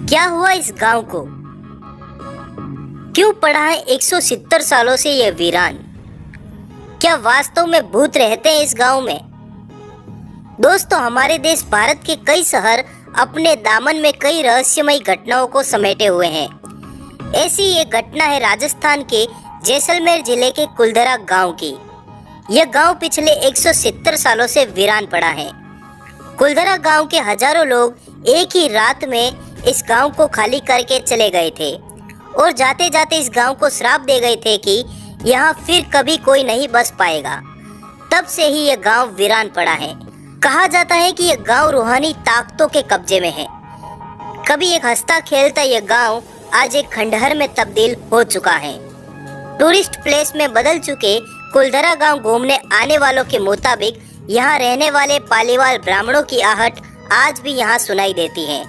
क्या हुआ इस गांव को? क्यों पड़ा है 170 सालों से यह वीरान? क्या वास्तव में भूत रहते हैं इस गांव में? दोस्तों, हमारे देश भारत के कई शहर अपने दामन में कई रहस्यमयी घटनाओं को समेटे हुए हैं। ऐसी एक घटना है राजस्थान के जैसलमेर जिले के कुलधरा गांव की। यह गांव पिछले 170 सालों से वीरान पड़ा है। कुलधरा गांव के हजारों लोग एक ही रात में इस गांव को खाली करके चले गए थे और जाते जाते इस गांव को श्राप दे गए थे कि यहाँ फिर कभी कोई नहीं बस पाएगा। तब से ही यह गांव वीरान पड़ा है। कहा जाता है कि यह गांव रूहानी ताकतों के कब्जे में है। कभी एक हंसता खेलता यह गांव आज एक खंडहर में तब्दील हो चुका है। टूरिस्ट प्लेस में बदल चुके कुलधरा गांव घूमने आने वालों के मुताबिक यहाँ रहने वाले पालीवाल ब्राह्मणों की आहट आज भी यहाँ सुनाई देती है।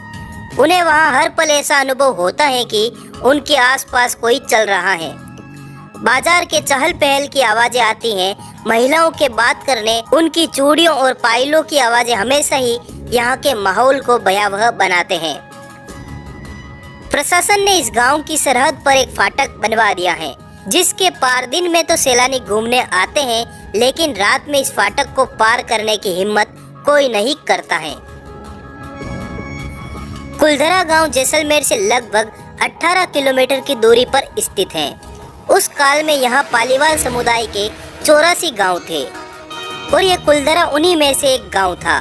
उन्हें वहाँ हर पल ऐसा अनुभव होता है कि उनके आसपास कोई चल रहा है। बाजार के चहल पहल की आवाजें आती हैं। महिलाओं के बात करने, उनकी चूड़ियों और पायलों की आवाजें हमेशा ही यहाँ के माहौल को भयावह बनाते हैं। प्रशासन ने इस गांव की सरहद पर एक फाटक बनवा दिया है, जिसके पार दिन में तो सैलानी घूमने आते हैं, लेकिन रात में इस फाटक को पार करने की हिम्मत कोई नहीं करता है। कुलधरा गांव जैसलमेर से लगभग 18 किलोमीटर की दूरी पर स्थित है। उस काल में यहाँ पालीवाल समुदाय के 84 गांव थे और ये कुलधरा उन्हीं में से एक गांव था।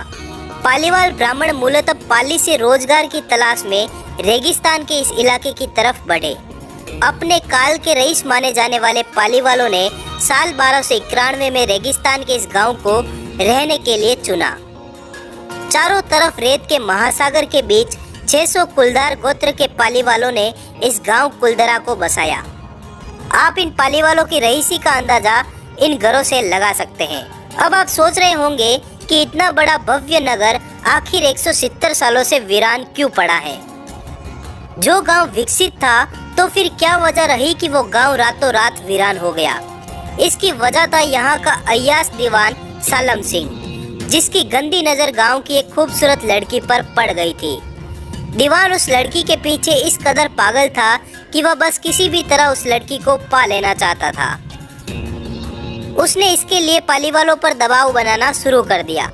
पालीवाल ब्राह्मण मूलतः पाली से रोजगार की तलाश में रेगिस्तान के इस इलाके की तरफ बढ़े। अपने काल के रईस माने जाने वाले पालीवालों ने साल 1291 में रेगिस्तान के इस गांव को रहने के लिए चुना। चारों तरफ रेत के महासागर के बीच 600 कुलधार गोत्र के पालीवालों ने इस गांव कुलधरा को बसाया। आप इन पालीवालों की रईसी का अंदाजा इन घरों से लगा सकते हैं। अब आप सोच रहे होंगे कि इतना बड़ा भव्य नगर आखिर 170 सालों से वीरान क्यों पड़ा है। जो गांव विकसित था तो फिर क्या वजह रही कि वो गांव रातों रात वीरान हो गया। इसकी वजह था यहाँ का अय्याश दीवान सालम सिंह, जिसकी गंदी नजर गांव की एक खूबसूरत लड़की पर पड़ गई थी। दीवान उस लड़की के पीछे इस कदर पागल था कि वह बस किसी भी तरह उस लड़की को पा लेना चाहता था। उसने इसके लिए पालीवालों पर दबाव बनाना शुरू कर दिया।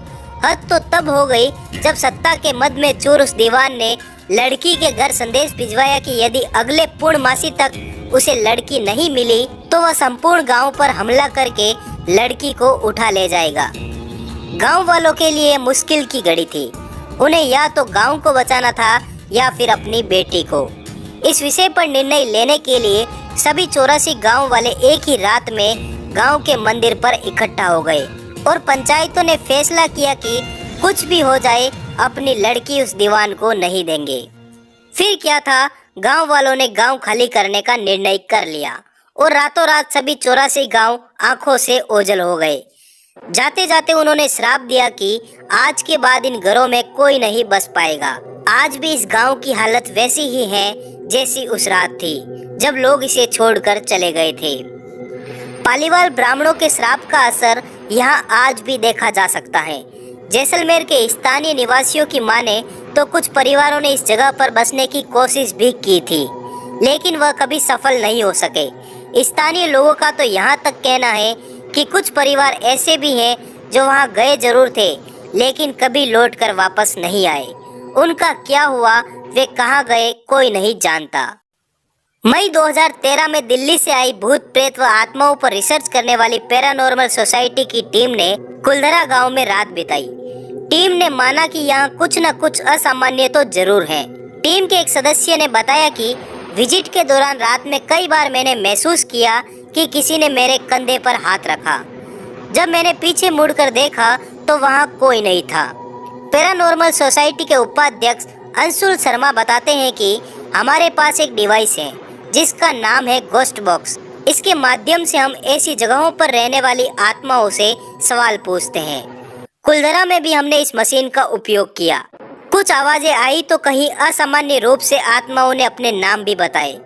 हद तो तब हो गई जब सत्ता के मद में चोर उस दीवान ने लड़की के घर संदेश भिजवाया कि यदि अगले पूर्णमासी तक उसे लड़की नहीं मिली तो वह संपूर्ण गांव पर हमला करके लड़की को उठा ले जाएगा। गांव वालों के लिए मुश्किल की घड़ी थी। उन्हें या तो गांव को बचाना था या फिर अपनी बेटी को। इस विषय पर निर्णय लेने के लिए सभी 84 गांव वाले एक ही रात में गांव के मंदिर पर इकट्ठा हो गए और पंचायतों ने फैसला किया कि कुछ भी हो जाए अपनी लड़की उस दीवान को नहीं देंगे। फिर क्या था, गांव वालों ने गांव खाली करने का निर्णय कर लिया और रातों रात सभी 84 गांव आंखों से ओझल हो गए। जाते जाते उन्होंने श्राप दिया कि आज के बाद इन घरों में कोई नहीं बस पाएगा। आज भी इस गांव की हालत वैसी ही है जैसी उस रात थी जब लोग इसे छोड़कर चले गए थे। पालीवाल ब्राह्मणों के श्राप का असर यहाँ आज भी देखा जा सकता है। जैसलमेर के स्थानीय निवासियों की माने तो कुछ परिवारों ने इस जगह पर बसने की कोशिश भी की थी, लेकिन वह कभी सफल नहीं हो सके। स्थानीय लोगों का तो यहाँ तक कहना है कि कुछ परिवार ऐसे भी हैं जो वहाँ गए जरूर थे, लेकिन कभी लौटकर वापस नहीं आए। उनका क्या हुआ, वे कहाँ गए, कोई नहीं जानता। मई 2013 में दिल्ली से आई भूत प्रेत व आत्माओं पर रिसर्च करने वाली पैरानॉर्मल सोसाइटी की टीम ने कुलधरा गांव में रात बिताई। टीम ने माना कि यहाँ कुछ न कुछ असामान्य तो जरूर है। टीम के एक सदस्य ने बताया कि विजिट के दौरान रात में कई बार मैंने महसूस किया कि किसी ने मेरे कंधे पर हाथ रखा। जब मैंने पीछे मुड़कर देखा तो वहाँ कोई नहीं था। पैरानॉर्मल सोसाइटी के उपाध्यक्ष अंशुल शर्मा बताते हैं कि हमारे पास एक डिवाइस है जिसका नाम है गोस्ट बॉक्स। इसके माध्यम से हम ऐसी जगहों पर रहने वाली आत्माओं से सवाल पूछते हैं। कुलधरा में भी हमने इस मशीन का उपयोग किया। कुछ आवाजें आई तो कहीं असामान्य रूप से आत्माओं ने अपने नाम भी बताए।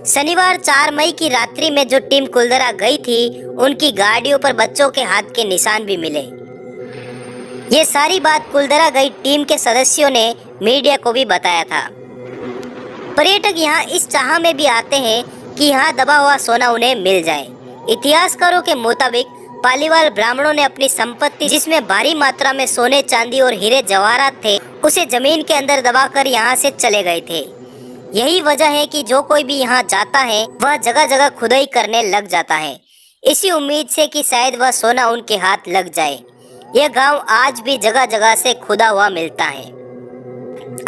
शनिवार 4 मई की रात्रि में जो टीम कुलधरा गई थी, उनकी गाड़ियों पर बच्चों के हाथ के निशान भी मिले। ये सारी बात कुलधरा गई टीम के सदस्यों ने मीडिया को भी बताया था। पर्यटक यहाँ इस चाह में भी आते हैं कि यहाँ दबा हुआ सोना उन्हें मिल जाए। इतिहासकारों के मुताबिक पालीवाल ब्राह्मणों ने अपनी संपत्ति, जिसमें भारी मात्रा में सोने चांदी और हीरे जवाहरात थे, उसे जमीन के अंदर दबाकर यहाँ से चले गए थे। यही वजह है कि जो कोई भी यहाँ जाता है वह जगह जगह खुदाई करने लग जाता है, इसी उम्मीद से कि शायद वह सोना उनके हाथ लग जाए। यह गांव आज भी जगह जगह से खुदा हुआ मिलता है।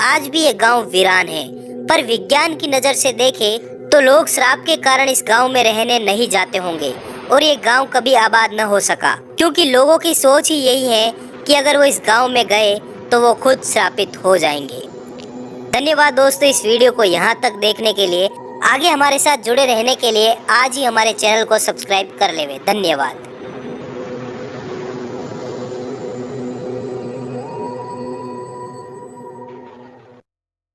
आज भी यह गांव वीरान है, पर विज्ञान की नज़र से देखें तो लोग श्राप के कारण इस गांव में रहने नहीं जाते होंगे और ये गांव कभी आबाद न हो सका, क्योंकि लोगों की सोच ही यही है कि अगर वो इस गांव में गए तो वो खुद श्रापित हो जाएंगे। धन्यवाद दोस्तों इस वीडियो को यहाँ तक देखने के लिए। आगे हमारे साथ जुड़े रहने के लिए आज ही हमारे चैनल को सब्सक्राइब कर लेवे। धन्यवाद।